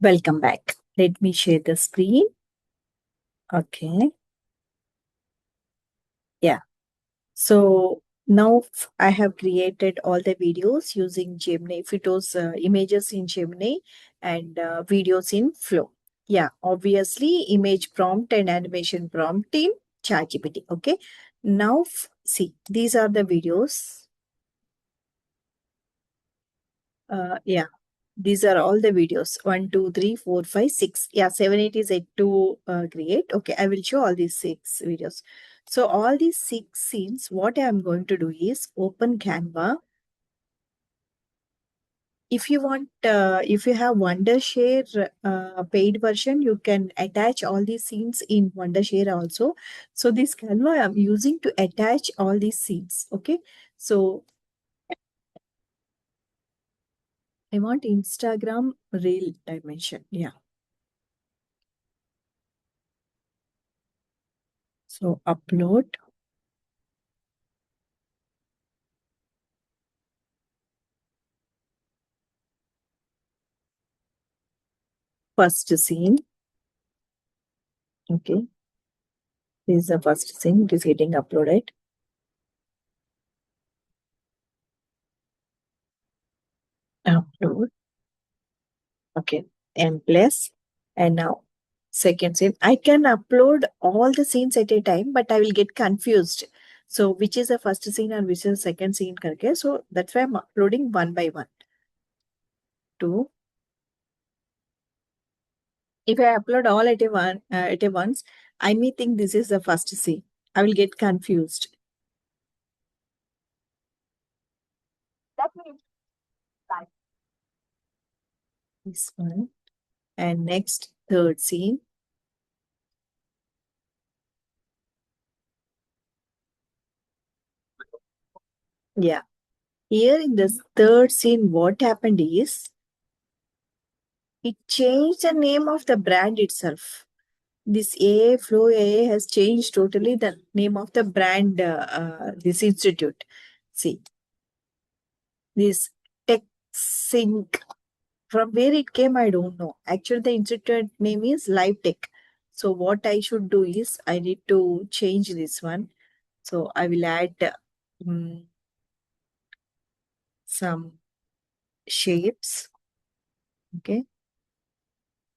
Welcome back. Let me share the screen. Okay. Yeah. So now I have created all the videos using Gemini, photos, images in Gemini and videos in Flow. Yeah. Obviously, image prompt and animation prompt in ChatGPT. Okay. Now, see, these are the videos. Yeah. These are all the videos. 1, 2, 3, 4, 5, 6. Yeah, 7, 8 is yet to create. Okay, I will show all these 6 videos. So all these 6 scenes, what I am going to do is open Canva. If you want, if you have Wondershare paid version, you can attach all these scenes in Wondershare also. So this Canva I am using to attach all these scenes. Okay, so I want Instagram reel dimension. Yeah. So upload. First scene. Okay. This is the first scene. It is getting uploaded. Upload. Okay. And plus. And now second scene. I can upload all the scenes at a time, but I will get confused. So which is the first scene and which is the second scene? Karke. So that's why I'm uploading one by one. Two. If I upload all at a once, I may think this is the first scene. I will get confused. That means like this one. And next third scene. Yeah. Here in this third scene, what happened is it changed the name of the brand itself. This AA Flow AA has changed totally the name of the brand, this institute. See, this Tech Sync, from where it came, I don't know. Actually, the institute name is Live Tech. So, what I should do is I need to change this one. So, I will add mm, some shapes. Okay,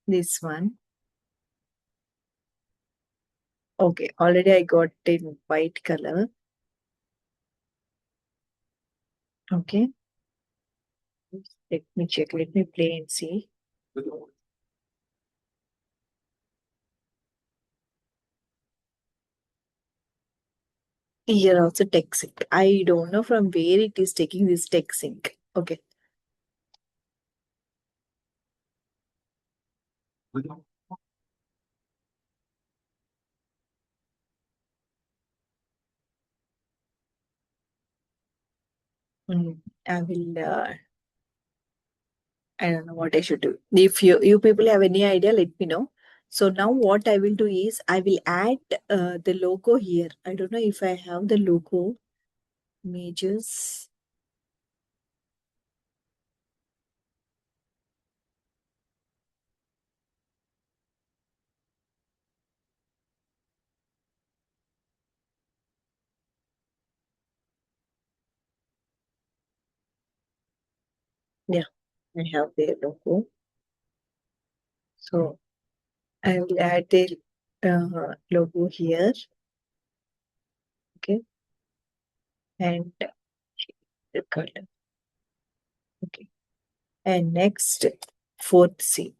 this one. Okay, already I got in white color. Okay, let me check. Let me play and see. Here also text sync. I don't know from where it is taking this text sync. Okay. Mm, I will. I don't know what I should do. If you people have any idea, let me know. So now what I will do is I will add the logo here. I don't know if I have the logo images. Yeah, I have the logo. So I will add the logo here. Okay, and the color. Okay, and next fourth scene.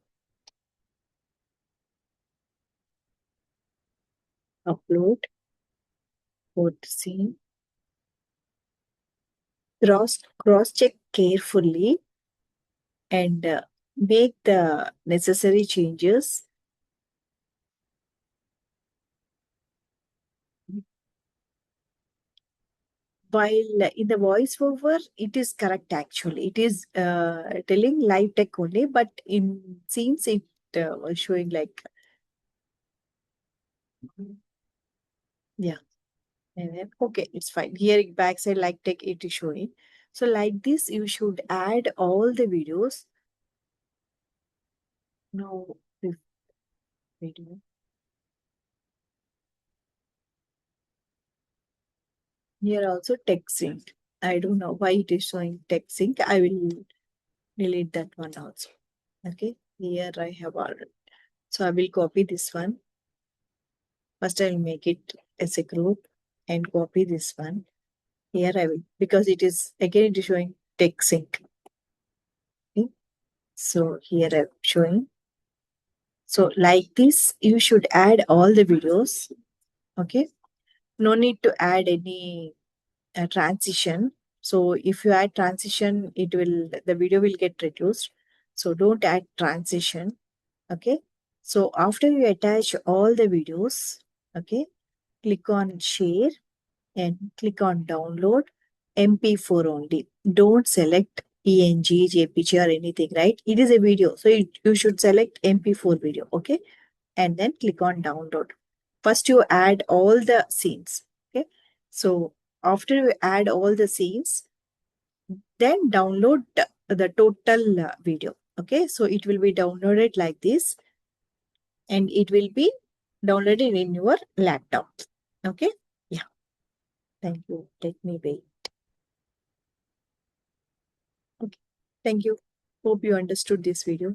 Upload fourth scene. Cross check carefully and make the necessary changes. While in the voiceover, it is correct actually. It is telling live tech only, but in scenes it was showing like, yeah. And then, okay, it's fine. Here backside like tech it is showing. So like this, you should add all the videos. No, fifth video. Here also text sync. I don't know why it is showing text sync. I will delete that one also. Okay, here I have already. So I will copy this one. First I will make it as a group and copy this one. Here I will, because it is again it is showing text sync. Okay. So here I'm showing. So like this, you should add all the videos. Okay. No need to add any transition. So if you add transition, the video will get reduced. So don't add transition. Okay. So after you attach all the videos, okay, click on share and click on download MP4 only. Don't select PNG, JPG or anything, right? It is a video. So you should select MP4 video. Okay. And then click on download. First you add all the scenes. Okay. So after you add all the scenes, then download the total video. Okay. So it will be downloaded like this and it will be downloaded in your laptop. Okay. Yeah. Thank you. Let me wait. Okay. Thank you. Hope you understood this video.